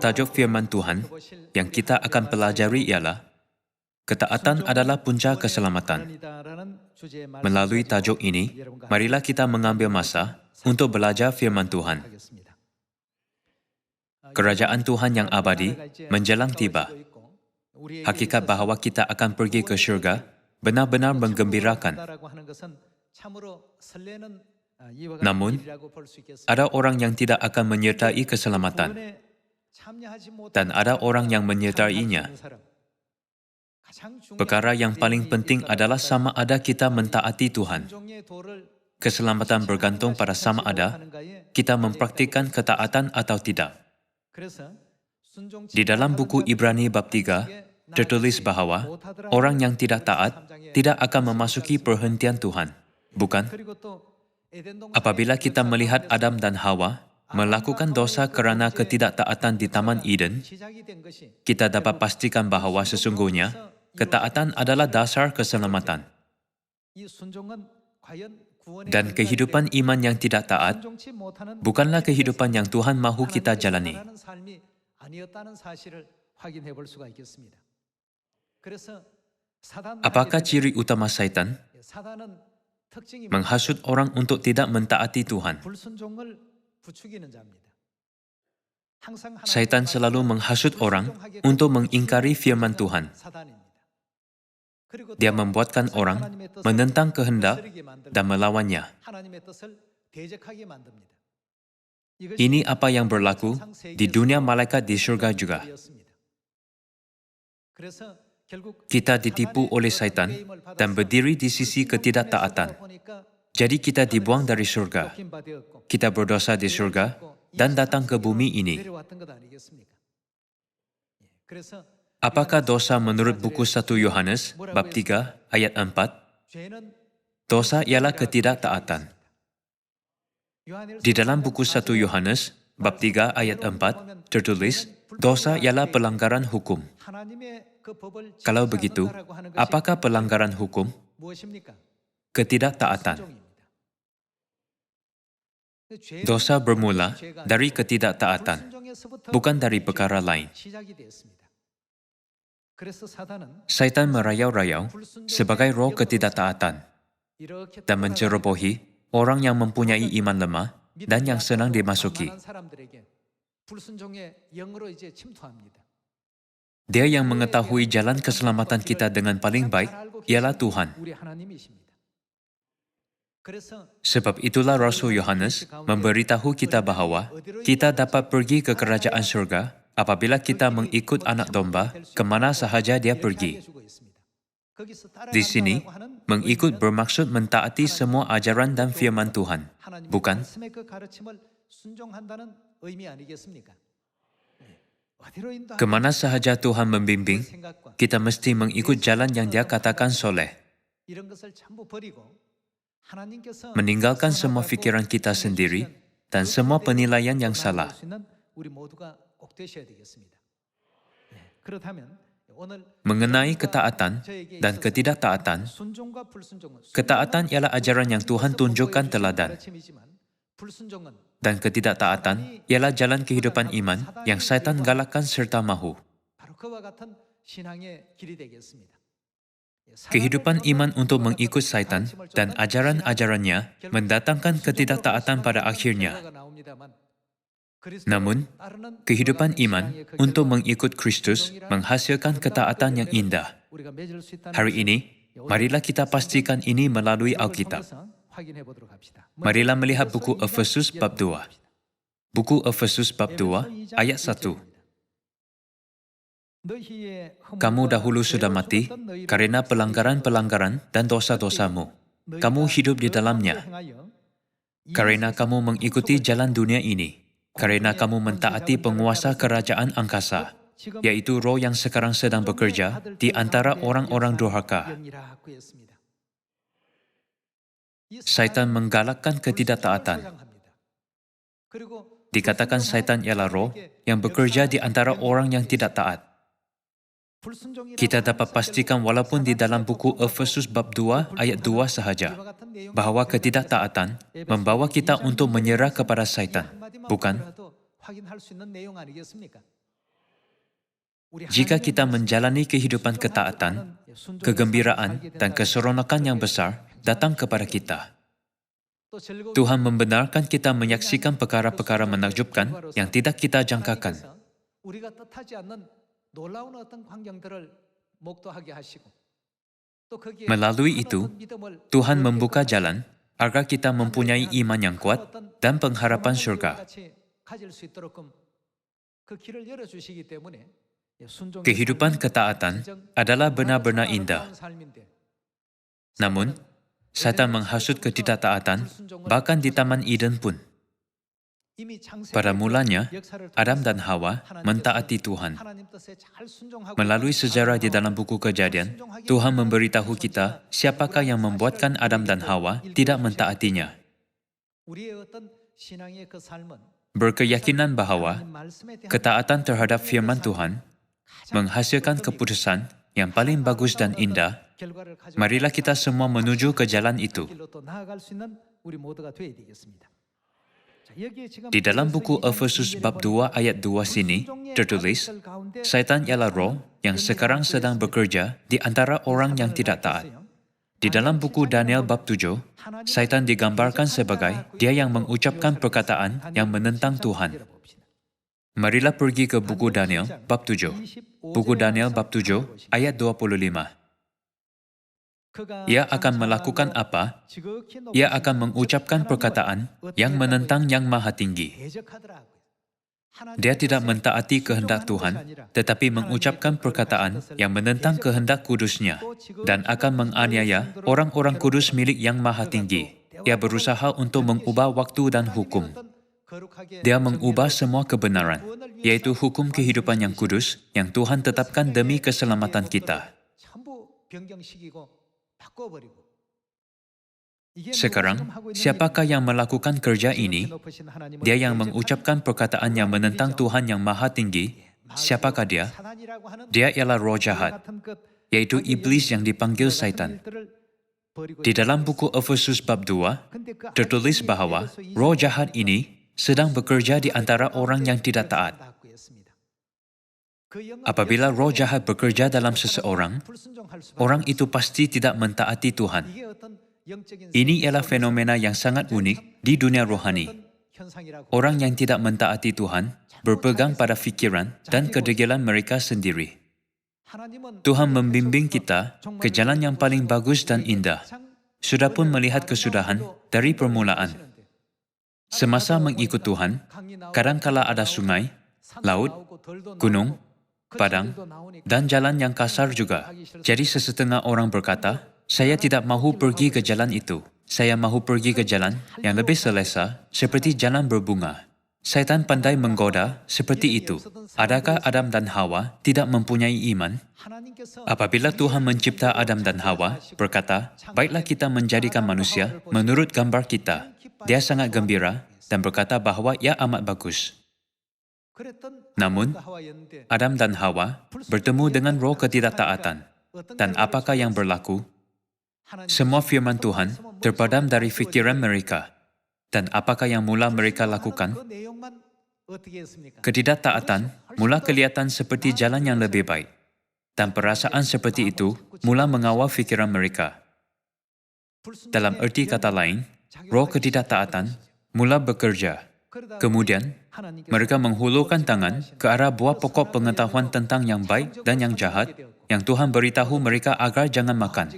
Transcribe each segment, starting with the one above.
Tajuk firman Tuhan yang kita akan pelajari ialah ketaatan adalah punca keselamatan. Melalui tajuk ini, marilah kita mengambil masa untuk belajar firman Tuhan. Kerajaan Tuhan yang abadi menjelang tiba. Hakikat bahawa kita akan pergi ke syurga benar-benar menggembirakan. Namun, ada orang yang tidak akan menyertai keselamatan, dan ada orang yang menyertainya. Perkara yang paling penting adalah sama ada kita mentaati Tuhan. Keselamatan bergantung pada sama ada kita mempraktikkan ketaatan atau tidak. Di dalam buku Ibrani bab 3, tertulis bahawa orang yang tidak taat tidak akan memasuki perhentian Tuhan. Bukan? Apabila kita melihat Adam dan Hawa melakukan dosa kerana ketidaktaatan di Taman Eden, kita dapat pastikan bahawa sesungguhnya ketaatan adalah dasar keselamatan. Dan kehidupan iman yang tidak taat bukanlah kehidupan yang Tuhan mahu kita jalani. Apakah ciri utama Satan? Menghasut orang untuk tidak mentaati Tuhan. Syaitan selalu menghasut orang untuk mengingkari firman Tuhan. Dia membuatkan orang menentang kehendak dan melawannya. Ini apa yang berlaku di dunia malaikat di syurga juga. Kita ditipu oleh Syaitan dan berdiri di sisi ketidaktaatan. Jadi kita dibuang dari syurga. Kita berdosa di syurga dan datang ke bumi ini. Apakah dosa menurut buku 1 Yohanes bab 3 ayat 4? Dosa ialah ketidaktaatan. Di dalam buku 1 Yohanes bab 3 ayat 4 tertulis, dosa ialah pelanggaran hukum. Kalau begitu, apakah pelanggaran hukum? Ketidaktaatan. Dosa bermula dari ketidaktaatan, bukan dari perkara lain. Syaitan merayau-rayau sebagai roh ketidaktaatan dan mencerobohi orang yang mempunyai iman lemah dan yang senang dimasuki. Dia yang mengetahui jalan keselamatan kita dengan paling baik ialah Tuhan. Sebab itulah Rasul Yohanes memberitahu kita bahawa kita dapat pergi ke kerajaan syurga apabila kita mengikut anak domba ke mana sahaja dia pergi. Di sini, mengikut bermaksud mentaati semua ajaran dan firman Tuhan, bukan? Kemana sahaja Tuhan membimbing, kita mesti mengikut jalan yang Dia katakan soleh. Meninggalkan semua fikiran kita sendiri dan semua penilaian yang salah. Mengenai ketaatan dan ketidaktaatan, ketaatan ialah ajaran yang Tuhan tunjukkan teladan. Dan ketidaktaatan ialah jalan kehidupan iman yang Syaitan galakkan serta mahu. Kehidupan iman untuk mengikut Syaitan dan ajaran-ajarannya mendatangkan ketidaktaatan pada akhirnya. Namun, kehidupan iman untuk mengikut Kristus menghasilkan ketaatan yang indah. Hari ini, marilah kita pastikan ini melalui Alkitab. Marilah melihat buku Efesus bab 2. Buku Efesus bab 2 ayat 1. Kamu dahulu sudah mati karena pelanggaran-pelanggaran dan dosa-dosamu. Kamu hidup di dalamnya. Karena kamu mengikuti jalan dunia ini. Karena kamu mentaati penguasa kerajaan angkasa, yaitu roh yang sekarang sedang bekerja di antara orang-orang durhaka. Syaitan menggalakkan ketidaktaatan. Dikatakan Syaitan ialah roh yang bekerja di antara orang yang tidak taat. Kita dapat pastikan walaupun di dalam buku Efesus bab 2 ayat 2 sahaja, bahawa ketidaktaatan membawa kita untuk menyerah kepada Syaitan, bukan? Jika kita menjalani kehidupan ketaatan, kegembiraan dan keseronokan yang besar datang kepada kita. Tuhan membenarkan kita menyaksikan perkara-perkara menakjubkan yang tidak kita jangkakan. Melalui itu, Tuhan membuka jalan agar kita mempunyai iman yang kuat dan pengharapan surga. Kehidupan ketaatan adalah benar-benar indah. Namun, Satan menghasut ketidaktaatan bahkan di Taman Eden pun. Pada mulanya, Adam dan Hawa mentaati Tuhan. Melalui sejarah di dalam buku Kejadian, Tuhan memberitahu kita siapakah yang membuatkan Adam dan Hawa tidak mentaatinya. Berkeyakinan bahwa ketaatan terhadap firman Tuhan menghasilkan keputusan yang paling bagus dan indah, marilah kita semua menuju ke jalan itu. Di dalam buku Efesus bab 2 ayat 2 sini, tertulis, Syaitan ialah roh yang sekarang sedang bekerja di antara orang yang tidak taat. Di dalam buku Daniel bab 7, Syaitan digambarkan sebagai dia yang mengucapkan perkataan yang menentang Tuhan. Marilah pergi ke buku Daniel bab 7. Buku Daniel bab 7 ayat 25. Ia akan melakukan apa? Ia akan mengucapkan perkataan yang menentang Yang Maha Tinggi. Dia tidak mentaati kehendak Tuhan, tetapi mengucapkan perkataan yang menentang kehendak kudusnya dan akan menganiaya orang-orang kudus milik Yang Maha Tinggi. Ia berusaha untuk mengubah waktu dan hukum. Dia mengubah semua kebenaran, yaitu hukum kehidupan yang kudus yang Tuhan tetapkan demi keselamatan kita. Sekarang, siapakah yang melakukan kerja ini? Dia yang mengucapkan perkataan yang menentang Tuhan Yang Maha Tinggi. Siapakah dia? Dia ialah roh jahat, yaitu iblis yang dipanggil Syaitan. Di dalam buku Efesus bab 2, tertulis bahwa roh jahat ini sedang bekerja di antara orang yang tidak taat. Apabila roh jahat bekerja dalam seseorang, orang itu pasti tidak mentaati Tuhan. Ini ialah fenomena yang sangat unik di dunia rohani. Orang yang tidak mentaati Tuhan berpegang pada fikiran dan kedegilan mereka sendiri. Tuhan membimbing kita ke jalan yang paling bagus dan indah. Sudah pun melihat kesudahan dari permulaan. Semasa mengikut Tuhan, kadangkala ada sungai, laut, gunung, padang, dan jalan yang kasar juga. Jadi sesetengah orang berkata, saya tidak mahu pergi ke jalan itu. Saya mahu pergi ke jalan yang lebih selesa, seperti jalan berbunga. Syaitan pandai menggoda seperti itu. Adakah Adam dan Hawa tidak mempunyai iman? Apabila Tuhan mencipta Adam dan Hawa, berkata, baiklah kita menjadikan manusia menurut gambar kita. Dia sangat gembira dan berkata bahwa ia amat bagus. Namun, Adam dan Hawa bertemu dengan roh ketidaktaatan. Dan apakah yang berlaku? Semua firman Tuhan terpadam dari fikiran mereka. Dan apakah yang mula mereka lakukan? Ketidaktaatan mula kelihatan seperti jalan yang lebih baik. Dan perasaan seperti itu mula mengawal fikiran mereka. Dalam erti kata lain, roh ketidaktaatan mula bekerja. Kemudian, mereka menghulurkan tangan ke arah buah pokok pengetahuan tentang yang baik dan yang jahat yang Tuhan beritahu mereka agar jangan makan.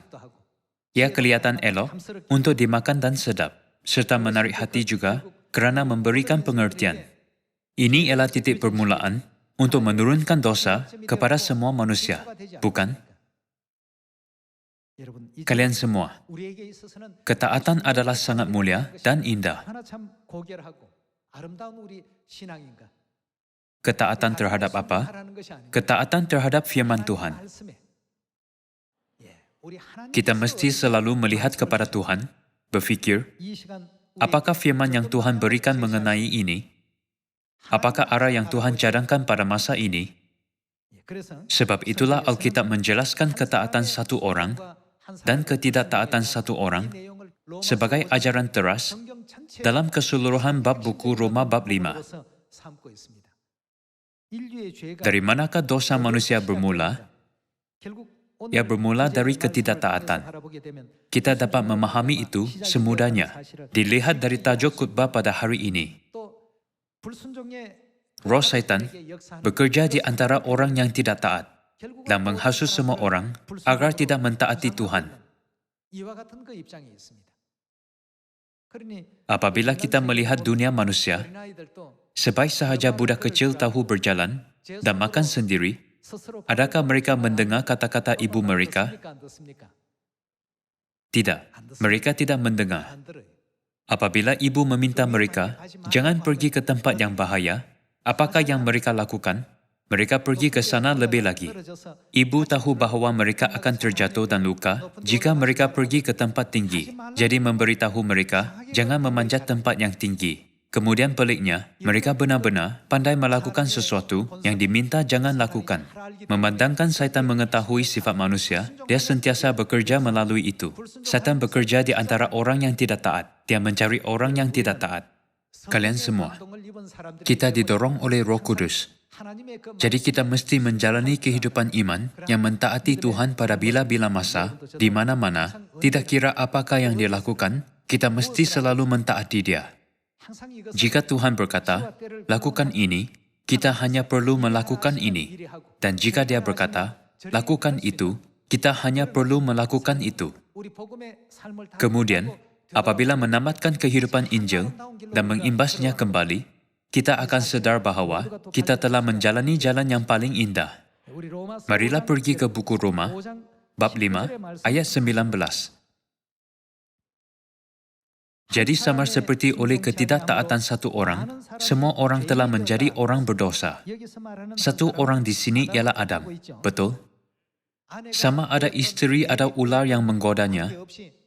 Ia kelihatan elok untuk dimakan dan sedap, serta menarik hati juga kerana memberikan pengertian. Ini ialah titik permulaan untuk menurunkan dosa kepada semua manusia, bukan? Kalian semua, ketaatan adalah sangat mulia dan indah. Ketaatan terhadap apa? Ketaatan terhadap firman Tuhan. Kita mesti selalu melihat kepada Tuhan, berfikir, apakah firman yang Tuhan berikan mengenai ini? Apakah arah yang Tuhan cadangkan pada masa ini? Sebab itulah Alkitab menjelaskan ketaatan satu orang dan ketidaktaatan satu orang sebagai ajaran teras dalam keseluruhan bab buku Roma bab 5. Dari manakah dosa manusia bermula? Ia bermula dari ketidaktaatan. Kita dapat memahami itu semudahnya. Dilihat dari tajuk khutbah pada hari ini. Roh Syaitan bekerja di antara orang yang tidak taat dan menghasut semua orang agar tidak mentaati Tuhan. Apabila kita melihat dunia manusia, sebaik sahaja budak kecil tahu berjalan dan makan sendiri, adakah mereka mendengar kata-kata ibu mereka? Tidak, mereka tidak mendengar. Apabila ibu meminta mereka, jangan pergi ke tempat yang bahaya, apakah yang mereka lakukan? Mereka pergi ke sana lebih lagi. Ibu tahu bahawa mereka akan terjatuh dan luka jika mereka pergi ke tempat tinggi. Jadi memberitahu mereka, jangan memanjat tempat yang tinggi. Kemudian peliknya, mereka benar-benar pandai melakukan sesuatu yang diminta jangan lakukan. Memandangkan Syaitan mengetahui sifat manusia, dia sentiasa bekerja melalui itu. Syaitan bekerja di antara orang yang tidak taat. Dia mencari orang yang tidak taat. Kalian semua, kita didorong oleh Roh Kudus. Jadi kita mesti menjalani kehidupan iman yang mentaati Tuhan pada bila-bila masa, di mana-mana, tidak kira apakah yang dilakukan, kita mesti selalu mentaati Dia. Jika Tuhan berkata, lakukan ini, kita hanya perlu melakukan ini. Dan jika Dia berkata, lakukan itu, kita hanya perlu melakukan itu. Kemudian, apabila menamatkan kehidupan Injil dan mengimbasnya kembali, kita akan sadar bahawa kita telah menjalani jalan yang paling indah. Marilah pergi ke buku Roma, bab 5, ayat 19. Jadi sama seperti oleh ketidaktaatan satu orang, semua orang telah menjadi orang berdosa. Satu orang di sini ialah Adam, betul? Sama ada isteri atau ular yang menggodanya,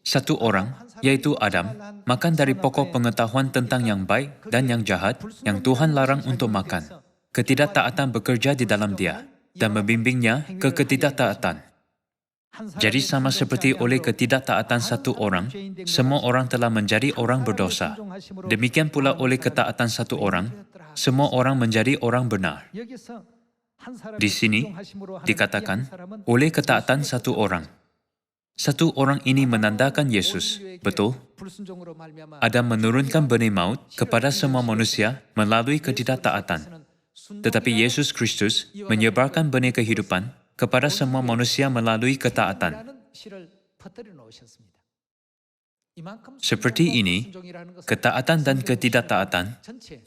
satu orang, yaitu Adam, makan dari pokok pengetahuan tentang yang baik dan yang jahat yang Tuhan larang untuk makan. Ketidaktaatan bekerja di dalam dia dan membimbingnya ke ketidaktaatan. Jadi sama seperti oleh ketidaktaatan satu orang, semua orang telah menjadi orang berdosa. Demikian pula oleh ketaatan satu orang, semua orang menjadi orang benar. Di sini dikatakan oleh ketaatan satu orang. Satu orang ini menandakan Yesus, betul? Adam menurunkan benih maut kepada semua manusia melalui ketidaktaatan. Tetapi Yesus Kristus menyebarkan benih kehidupan kepada semua manusia melalui ketaatan. Seperti ini, ketaatan dan ketidaktaatan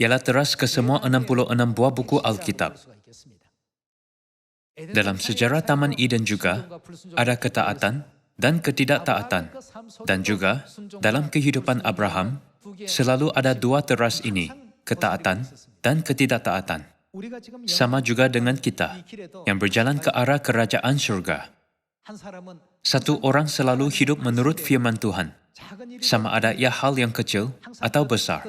ialah teras ke semua 66 buah buku Alkitab. Dalam sejarah Taman Eden juga, ada ketaatan dan ketidaktaatan. Dan juga, dalam kehidupan Abraham, selalu ada dua teras ini, ketaatan dan ketidaktaatan. Sama juga dengan kita, yang berjalan ke arah kerajaan syurga. Satu orang selalu hidup menurut firman Tuhan, sama ada ia hal yang kecil atau besar.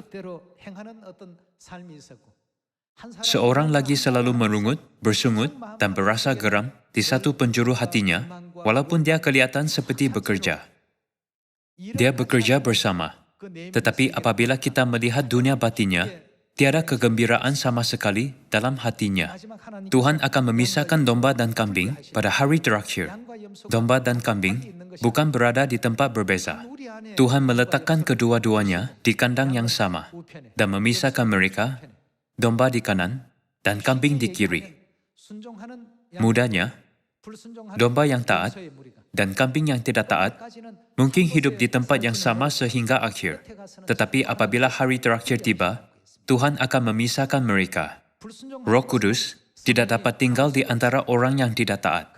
Seorang lagi selalu merungut, bersungut, dan berasa geram di satu penjuru hatinya, walaupun dia kelihatan seperti bekerja. Dia bekerja bersama. Tetapi apabila kita melihat dunia batinnya, tiada kegembiraan sama sekali dalam hatinya. Tuhan akan memisahkan domba dan kambing pada hari terakhir. Domba dan kambing bukan berada di tempat berbeza. Tuhan meletakkan kedua-duanya di kandang yang sama dan memisahkan mereka, domba di kanan dan kambing di kiri. Mudahnya, domba yang taat dan kambing yang tidak taat mungkin hidup di tempat yang sama sehingga akhir. Tetapi apabila hari terakhir tiba, Tuhan akan memisahkan mereka. Roh Kudus tidak dapat tinggal di antara orang yang tidak taat.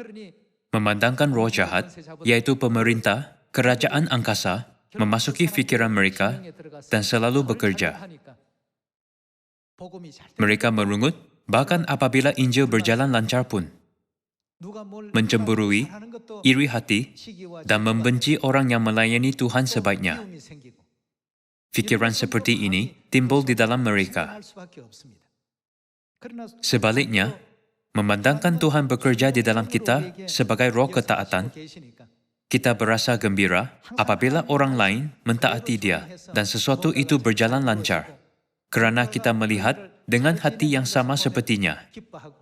Memandangkan roh jahat, yaitu pemerintah, kerajaan angkasa, memasuki fikiran mereka dan selalu bekerja. Mereka merungut, bahkan apabila Injil berjalan lancar pun. Mencemburui, iri hati, dan membenci orang yang melayani Tuhan sebaiknya. Fikiran seperti ini timbul di dalam mereka. Sebaliknya, memandangkan Tuhan bekerja di dalam kita sebagai roh ketaatan, kita berasa gembira apabila orang lain mentaati Dia dan sesuatu itu berjalan lancar. Kerana kita melihat dengan hati yang sama sepertinya.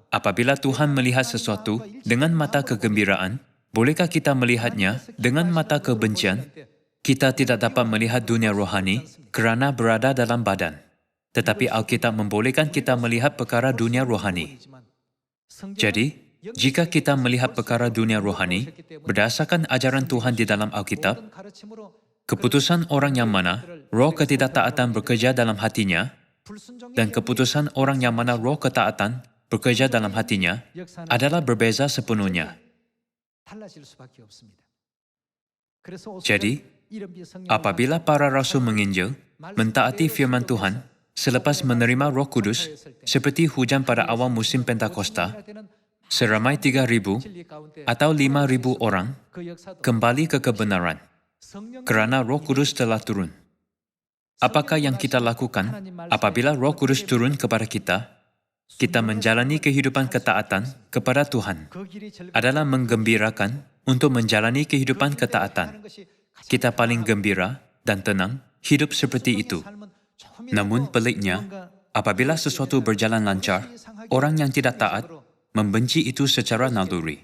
Apabila Tuhan melihat sesuatu dengan mata kegembiraan, bolehkah kita melihatnya dengan mata kebencian? Kita tidak dapat melihat dunia rohani kerana berada dalam badan. Tetapi Alkitab membolehkan kita melihat perkara dunia rohani. Jadi, jika kita melihat perkara dunia rohani, berdasarkan ajaran Tuhan di dalam Alkitab, keputusan orang yang mana roh ketidaktaatan bekerja dalam hatinya, dan keputusan orang yang mana roh ketaatan bekerja dalam hatinya adalah berbeza sepenuhnya. Jadi, apabila para rasul menginjil, mentaati firman Tuhan, selepas menerima Roh Kudus, seperti hujan pada awal musim Pentakosta, seramai 3,000 atau 5,000 orang kembali ke kebenaran, kerana Roh Kudus telah turun. Apakah yang kita lakukan apabila Roh Kudus turun kepada kita? Kita menjalani kehidupan ketaatan kepada Tuhan adalah menggembirakan untuk menjalani kehidupan ketaatan. Kita paling gembira dan tenang hidup seperti itu. Namun peliknya, apabila sesuatu berjalan lancar, orang yang tidak taat membenci itu secara naluri.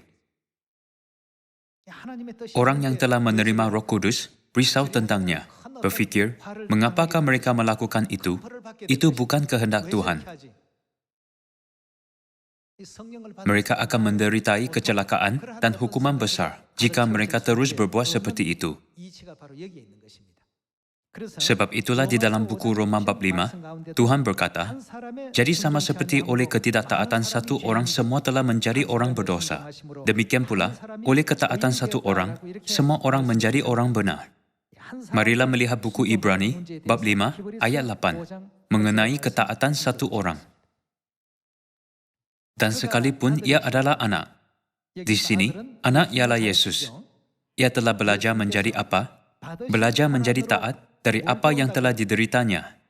Orang yang telah menerima Roh Kudus risau tentangnya, berfikir, mengapakah mereka melakukan itu? Itu bukan kehendak Tuhan. Mereka akan menderitai kecelakaan dan hukuman besar jika mereka terus berbuat seperti itu. Sebab itulah di dalam buku Roma bab 5, Tuhan berkata, jadi sama seperti oleh ketidaktaatan satu orang semua telah menjadi orang berdosa. Demikian pula, oleh ketaatan satu orang, semua orang menjadi orang benar. Marilah melihat buku Ibrani, bab 5, ayat 8, mengenai ketaatan satu orang. Dan sekalipun ia adalah anak. Di sini, anak ialah Yesus. Ia telah belajar menjadi apa? Belajar menjadi taat dari apa yang telah dideritanya.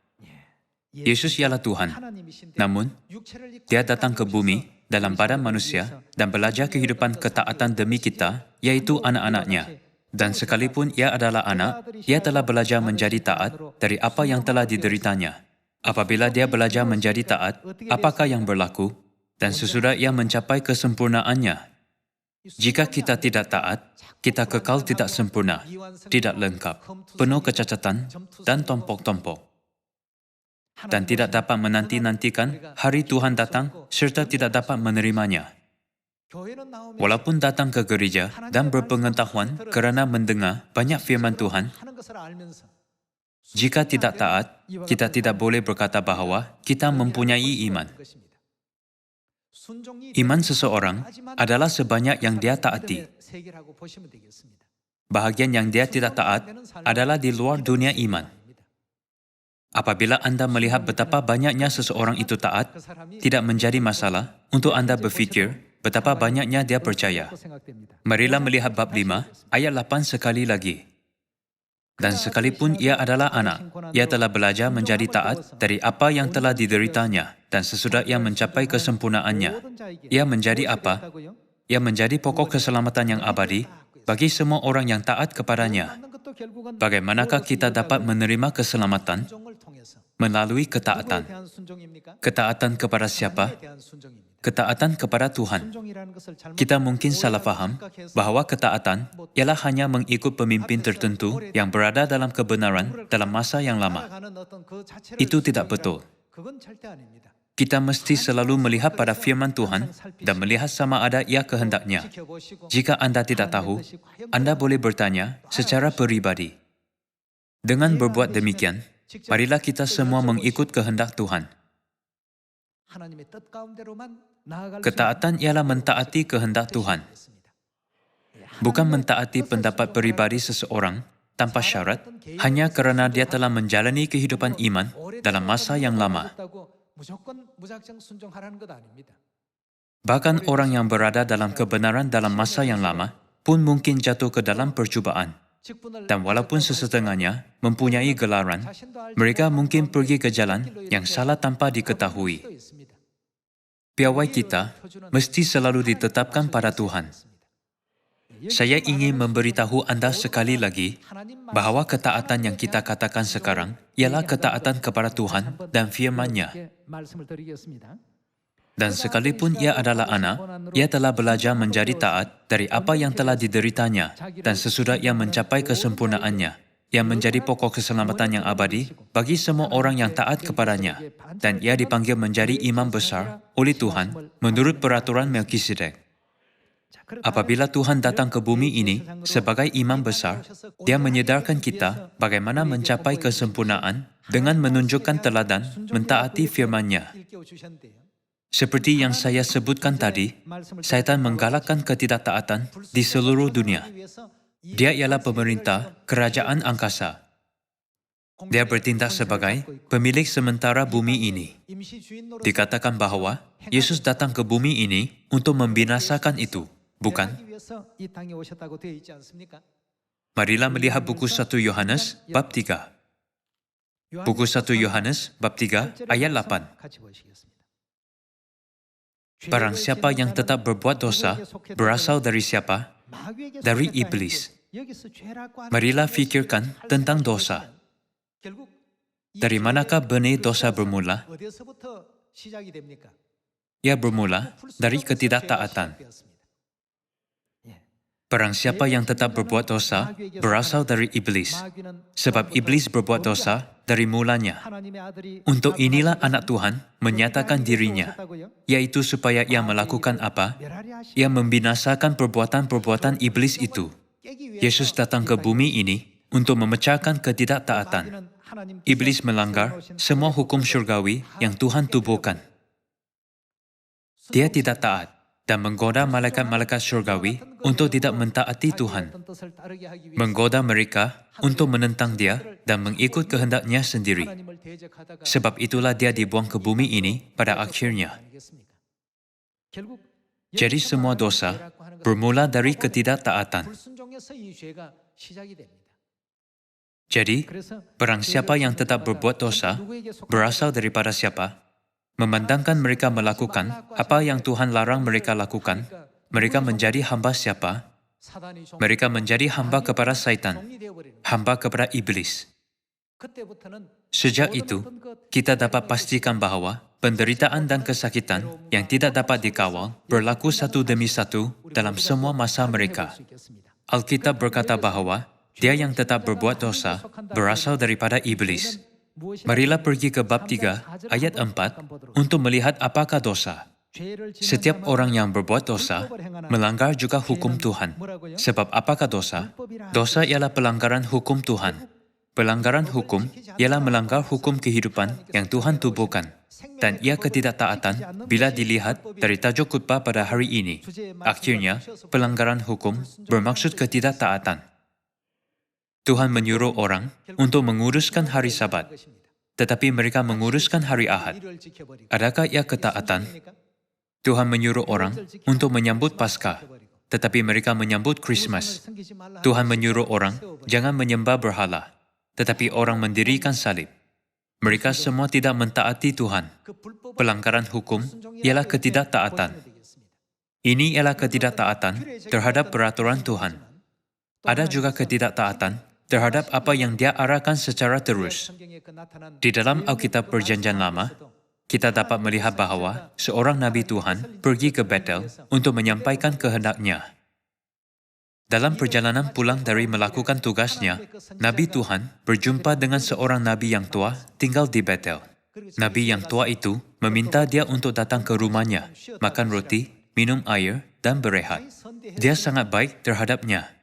Yesus ialah Tuhan. Namun, Dia datang ke bumi dalam badan manusia dan belajar kehidupan ketaatan demi kita, yaitu anak-anaknya. Dan sekalipun Ia adalah anak, Ia telah belajar menjadi taat dari apa yang telah dideritanya. Apabila Dia belajar menjadi taat, apakah yang berlaku? Dan sesudah Ia mencapai kesempurnaannya, jika kita tidak taat, kita kekal tidak sempurna, tidak lengkap, penuh kecacatan dan tompok-tompok. Dan tidak dapat menanti-nantikan hari Tuhan datang serta tidak dapat menerimanya. Walaupun datang ke gereja dan berpengetahuan kerana mendengar banyak firman Tuhan, jika tidak taat, kita tidak boleh berkata bahawa kita mempunyai iman. Iman seseorang adalah sebanyak yang dia taati. Bahagian yang dia tidak taat adalah di luar dunia iman. Apabila anda melihat betapa banyaknya seseorang itu taat, tidak menjadi masalah untuk anda berfikir betapa banyaknya dia percaya. Marilah melihat bab 5, ayat 8 sekali lagi. Dan sekalipun ia adalah anak, ia telah belajar menjadi taat dari apa yang telah dideritanya, dan sesudah ia mencapai kesempurnaannya, ia menjadi apa? Ia menjadi pokok keselamatan yang abadi bagi semua orang yang taat kepadanya. Bagaimanakah kita dapat menerima keselamatan? Melalui ketaatan. Ketaatan kepada siapa? Ketaatan kepada Tuhan. Kita mungkin salah faham bahawa ketaatan ialah hanya mengikut pemimpin tertentu yang berada dalam kebenaran dalam masa yang lama. Itu tidak betul. Kita mesti selalu melihat pada firman Tuhan dan melihat sama ada ia kehendaknya. Jika anda tidak tahu, anda boleh bertanya secara peribadi. Dengan berbuat demikian, marilah kita semua mengikut kehendak Tuhan. Ketaatan ialah mentaati kehendak Tuhan. Bukan mentaati pendapat peribadi seseorang tanpa syarat, hanya kerana dia telah menjalani kehidupan iman dalam masa yang lama. Bahkan orang yang berada dalam kebenaran dalam masa yang lama pun mungkin jatuh ke dalam percubaan. Dan walaupun sesetengahnya mempunyai gelaran, mereka mungkin pergi ke jalan yang salah tanpa diketahui. Piawai kita mesti selalu ditetapkan pada Tuhan. saya ingin memberitahu Anda sekali lagi bahwa ketaatan yang kita katakan sekarang ialah ketaatan kepada Tuhan dan firman-Nya. Dan sekalipun ia adalah anak, ia telah belajar menjadi taat dari apa yang telah dideritanya, dan sesudah ia mencapai kesempurnaannya, yang menjadi pokok keselamatan yang abadi bagi semua orang yang taat kepadanya, dan ia dipanggil menjadi imam besar oleh Tuhan menurut peraturan Melkisedek. Apabila Tuhan datang ke bumi ini sebagai imam besar, Dia menyedarkan kita bagaimana mencapai kesempurnaan dengan menunjukkan teladan mentaati firman-Nya. Seperti yang saya sebutkan tadi, Syaitan menggalakkan ketidaktaatan di seluruh dunia. Dia ialah pemerintah kerajaan angkasa. Dia bertindak sebagai pemilik sementara bumi ini. Dikatakan bahwa Yesus datang ke bumi ini untuk membinasakan itu, bukan? Marilah melihat buku 1 Yohanes bab 3. Buku 1 Yohanes bab 3 ayat 8. Barang siapa yang tetap berbuat dosa, berasal dari siapa? Dari iblis. Marilah fikirkan tentang dosa. Dari manakah benih dosa bermula? Ia bermula dari ketidaktaatan. Barang siapa yang tetap berbuat dosa, berasal dari iblis. Sebab iblis berbuat dosa dari mulanya. Untuk inilah anak Tuhan menyatakan dirinya, yaitu supaya ia melakukan apa? Ia membinasakan perbuatan-perbuatan iblis itu. Yesus datang ke bumi ini untuk memecahkan ketidaktaatan. Iblis melanggar semua hukum syurgawi yang Tuhan tubuhkan. Dia tidak taat dan menggoda malaikat-malaikat syurgawi untuk tidak mentaati Tuhan. Menggoda mereka untuk menentang Dia dan mengikut kehendak-Nya sendiri. Sebab itulah Dia dibuang ke bumi ini pada akhirnya. Jadi semua dosa bermula dari ketidaktaatan. Jadi, barang siapa yang tetap berbuat dosa, berasal daripada siapa? Memandangkan mereka melakukan apa yang Tuhan larang mereka lakukan, mereka menjadi hamba siapa? Mereka menjadi hamba kepada Syaitan, hamba kepada iblis. Sejak itu, kita dapat pastikan bahwa penderitaan dan kesakitan yang tidak dapat dikawal berlaku satu demi satu dalam semua masa mereka. Alkitab berkata bahwa dia yang tetap berbuat dosa berasal daripada iblis. Marilah pergi ke bab 3 ayat 4 untuk melihat apakah dosa. Setiap orang yang berbuat dosa melanggar juga hukum Tuhan. Sebab apakah dosa? Dosa ialah pelanggaran hukum Tuhan. Pelanggaran hukum ialah melanggar hukum kehidupan yang Tuhan tubuhkan. Dan ia ketidaktaatan bila dilihat dari tajuk khutbah pada hari ini. Akhirnya, pelanggaran hukum bermaksud ketidaktaatan. Tuhan menyuruh orang untuk menguruskan hari Sabat, tetapi mereka menguruskan hari Ahad. Adakah ia ketaatan? Tuhan menyuruh orang untuk menyambut Paskah, tetapi mereka menyambut Christmas. Tuhan menyuruh orang jangan menyembah berhala, tetapi orang mendirikan salib. Mereka semua tidak mentaati Tuhan. Pelanggaran hukum ialah ketidaktaatan. Ini ialah ketidaktaatan terhadap peraturan Tuhan. Ada juga ketidaktaatan terhadap apa yang Dia arahkan secara terus. Di dalam Alkitab Perjanjian Lama, kita dapat melihat bahwa seorang Nabi Tuhan pergi ke Betel untuk menyampaikan kehendak-Nya. Dalam perjalanan pulang dari melakukan tugasnya, Nabi Tuhan berjumpa dengan seorang Nabi yang tua tinggal di Betel. Nabi yang tua itu meminta dia untuk datang ke rumahnya, makan roti, minum air, dan berehat. Dia sangat baik terhadapnya.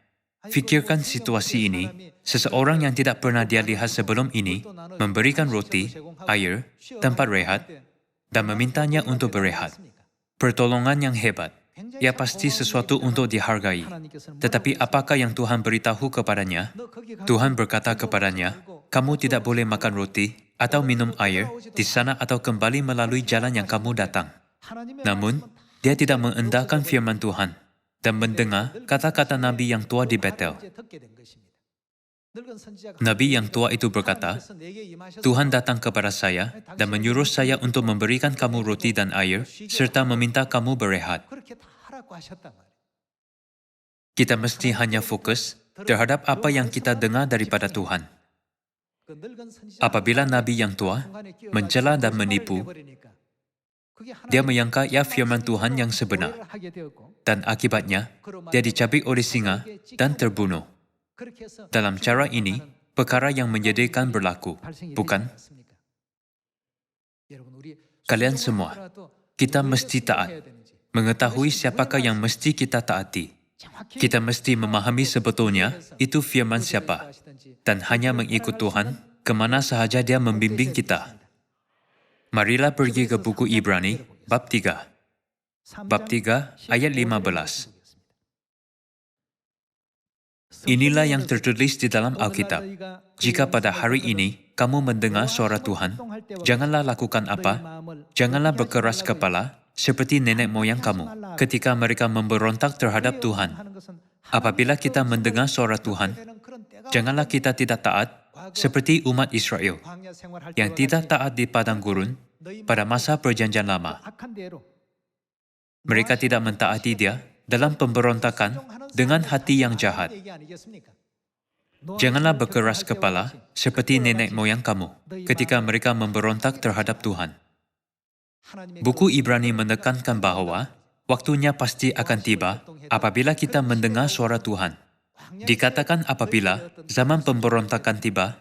Fikirkan situasi ini, seseorang yang tidak pernah dia lihat sebelum ini, memberikan roti, air, tempat rehat, dan memintanya untuk berehat. Pertolongan yang hebat. Ia pasti sesuatu untuk dihargai. Tetapi apakah yang Tuhan beritahu kepadanya? Tuhan berkata kepadanya, kamu tidak boleh makan roti atau minum air di sana atau kembali melalui jalan yang kamu datang. Namun, dia tidak mengendahkan firman Tuhan dan mendengar kata-kata Nabi yang tua di Betel. Nabi yang tua itu berkata, Tuhan datang kepada saya dan menyuruh saya untuk memberikan kamu roti dan air, serta meminta kamu berehat. Kita mesti hanya fokus terhadap apa yang kita dengar daripada Tuhan. Apabila Nabi yang tua mencela dan menipu, dia menyangka ia firman Tuhan yang sebenar, dan akibatnya dia dicabik oleh singa dan terbunuh. Dalam cara ini, perkara yang menyedihkan berlaku, bukan? Kalian semua, kita mesti taat, mengetahui siapakah yang mesti kita taati. Kita mesti memahami sebetulnya itu firman siapa, dan hanya mengikut Tuhan kemana sahaja Dia membimbing kita. Marilah pergi ke buku Ibrani, bab 3. Bab 3, ayat 15. Inilah yang tertulis di dalam Alkitab. Jika pada hari ini kamu mendengar suara Tuhan, janganlah lakukan apa? Janganlah berkeras kepala seperti nenek moyang kamu ketika mereka memberontak terhadap Tuhan. Apabila kita mendengar suara Tuhan, janganlah kita tidak taat seperti umat Israel yang tidak taat di padang gurun pada masa perjanjian lama. Mereka tidak mentaati Dia dalam pemberontakan dengan hati yang jahat. Janganlah berkeras kepala seperti nenek moyang kamu ketika mereka memberontak terhadap Tuhan. Buku Ibrani menekankan bahwa waktunya pasti akan tiba apabila kita mendengar suara Tuhan. Dikatakan apabila zaman pemberontakan tiba,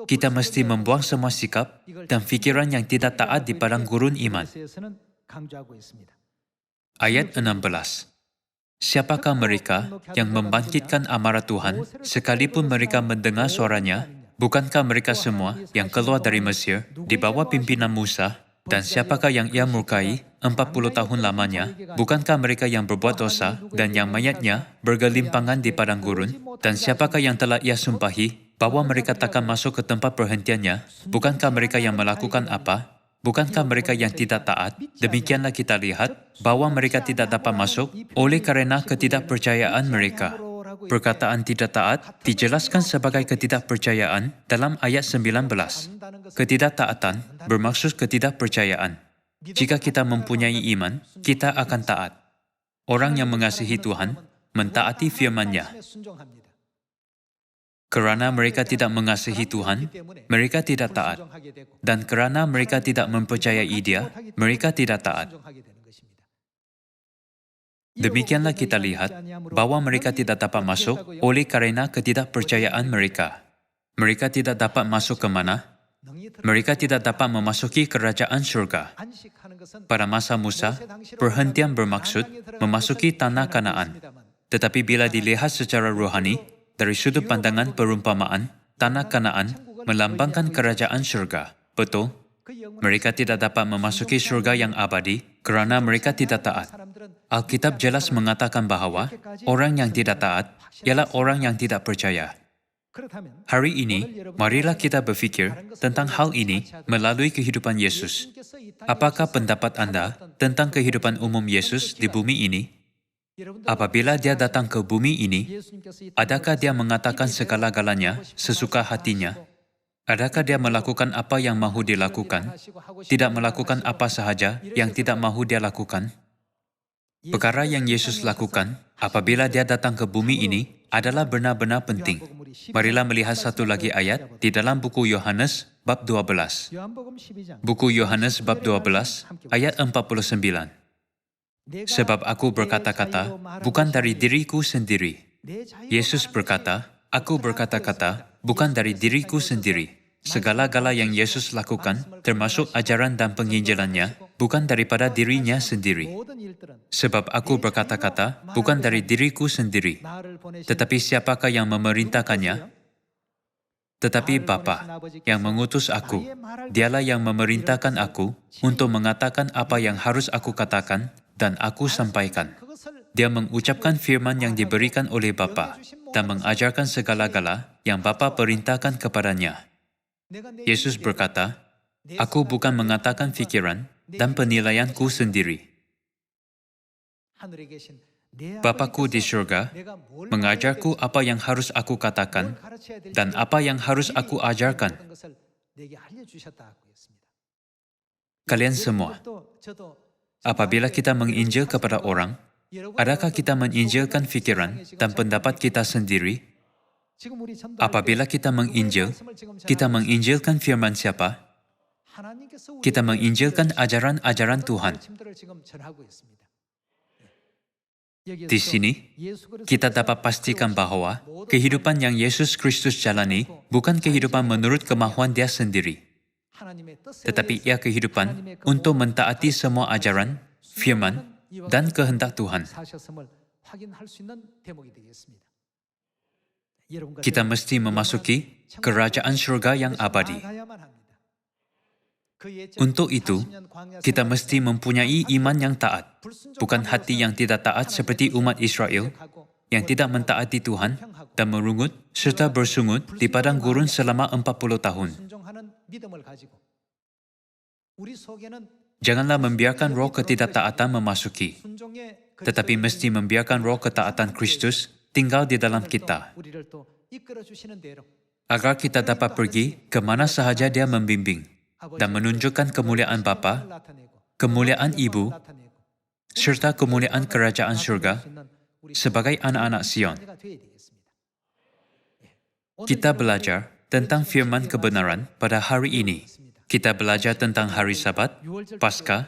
kita mesti membuang semua sikap dan fikiran yang tidak taat di padang gurun iman. Ayat 16. Siapakah mereka yang membangkitkan amarah Tuhan sekalipun mereka mendengar suaranya? Bukankah mereka semua yang keluar dari Mesir di bawah pimpinan Musa? Dan siapakah yang ia murkai 40 tahun lamanya? Bukankah mereka yang berbuat dosa dan yang mayatnya bergelimpangan di padang gurun? Dan siapakah yang telah ia sumpahi bahwa mereka takkan masuk ke tempat perhentiannya? Bukankah mereka yang melakukan apa? Bukankah mereka yang tidak taat? Demikianlah kita lihat bahwa mereka tidak dapat masuk oleh karena ketidakpercayaan mereka. Perkataan tidak taat dijelaskan sebagai ketidakpercayaan dalam ayat 19. Ketidaktaatan bermaksud ketidakpercayaan. Jika kita mempunyai iman, kita akan taat. Orang yang mengasihi Tuhan mentaati firman-Nya. Kerana mereka tidak mengasihi Tuhan, mereka tidak taat. Dan kerana mereka tidak mempercayai Dia, mereka tidak taat. Demikianlah kita lihat bahwa mereka tidak dapat masuk oleh karena ketidakpercayaan mereka. Mereka tidak dapat masuk ke mana? Mereka tidak dapat memasuki kerajaan syurga. Pada masa Musa, perhentian bermaksud memasuki tanah Kanaan. Tetapi bila dilihat secara rohani, dari sudut pandangan perumpamaan, tanah Kanaan melambangkan kerajaan syurga. Betul? Mereka tidak dapat memasuki syurga yang abadi kerana mereka tidak taat. Alkitab jelas mengatakan bahawa orang yang tidak taat ialah orang yang tidak percaya. Hari ini, marilah kita berfikir tentang hal ini melalui kehidupan Yesus. Apakah pendapat anda tentang kehidupan umum Yesus di bumi ini? Apabila Dia datang ke bumi ini, adakah Dia mengatakan segala-galanya sesuka hatinya? Adakah Dia melakukan apa yang mahu dilakukan? Tidak melakukan apa sahaja yang tidak mahu Dia lakukan? Perkara yang Yesus lakukan apabila Dia datang ke bumi ini adalah benar-benar penting. Marilah melihat satu lagi ayat di dalam buku Yohanes bab 12. Buku Yohanes bab 12 ayat 49. Sebab aku berkata-kata bukan dari diriku sendiri. Yesus berkata, aku berkata-kata bukan dari diriku sendiri. Segala-gala yang Yesus lakukan, termasuk ajaran dan penginjilannya, bukan daripada dirinya sendiri. Sebab aku berkata-kata bukan dari diriku sendiri. Tetapi siapakah yang memerintahkannya? Tetapi Bapa yang mengutus aku, Dialah yang memerintahkan aku untuk mengatakan apa yang harus aku katakan dan aku sampaikan. Dia mengucapkan firman yang diberikan oleh Bapa dan mengajarkan segala-gala yang Bapa perintahkan kepadanya. Yesus berkata, aku bukan mengatakan fikiran dan penilaianku sendiri. Bapa-Ku di syurga mengajarku apa yang harus aku katakan dan apa yang harus aku ajarkan. Kalian semua, apabila kita menginjil kepada orang, Adakah kita menginjilkan fikiran dan pendapat kita sendiri? Apabila kita menginjil, kita menginjilkan firman siapa? Kita menginjilkan ajaran-ajaran Tuhan. Di sini, kita dapat pastikan bahwa kehidupan yang Yesus Kristus jalani bukan kehidupan menurut kemahuan Dia sendiri, tetapi ia kehidupan untuk mentaati semua ajaran, firman, dan kehendak Tuhan. Kita mesti memasuki kerajaan surga yang abadi. Untuk itu, kita mesti mempunyai iman yang taat, bukan hati yang tidak taat seperti umat Israel, yang tidak mentaati Tuhan dan merungut serta bersungut di padang gurun selama 40 tahun. Janganlah membiarkan roh ketidaktaatan memasuki, tetapi mesti membiarkan roh ketaatan Kristus tinggal di dalam kita, agar kita dapat pergi ke mana sahaja Dia membimbing dan menunjukkan kemuliaan Bapa, kemuliaan Ibu, serta kemuliaan kerajaan surga sebagai anak-anak Sion. Kita belajar tentang firman kebenaran pada hari ini. Kita belajar tentang hari Sabat, Paskah,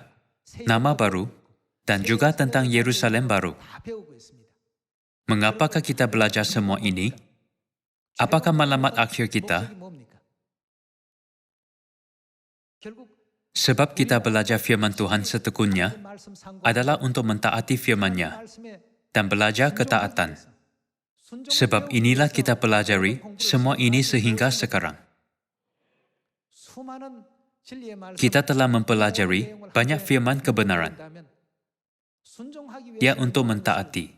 nama baru, dan juga tentang Yerusalem baru. Mengapakah kita belajar semua ini? Apakah malamat akhir kita? Sebab kita belajar firman Tuhan setekunnya adalah untuk mentaati firman-Nya dan belajar ketaatan. Sebab inilah kita pelajari semua ini sehingga sekarang. Kita telah mempelajari banyak firman kebenaran. Ya, untuk mentaati.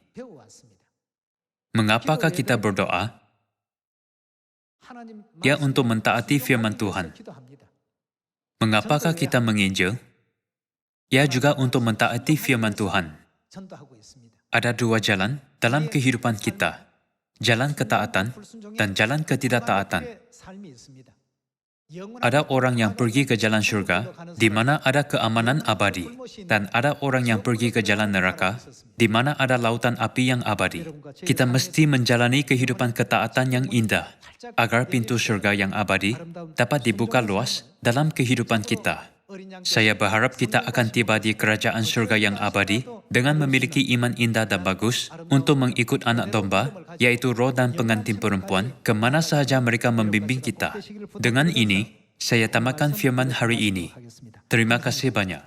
Mengapakah kita berdoa? Ya, untuk mentaati firman Tuhan. Mengapakah kita menginjil? Ya, juga untuk mentaati firman Tuhan. Ada dua jalan dalam kehidupan kita, jalan ketaatan dan jalan ketidaktaatan. Ada orang yang pergi ke jalan surga, di mana ada keamanan abadi, dan ada orang yang pergi ke jalan neraka, di mana ada lautan api yang abadi. Kita mesti menjalani kehidupan ketaatan yang indah, agar pintu surga yang abadi dapat dibuka luas dalam kehidupan kita. Saya berharap kita akan tiba di kerajaan surga yang abadi dengan memiliki iman indah dan bagus untuk mengikut anak domba, yaitu roh dan pengantin perempuan, ke mana sahaja mereka membimbing kita. Dengan ini, saya tamatkan firman hari ini. Terima kasih banyak.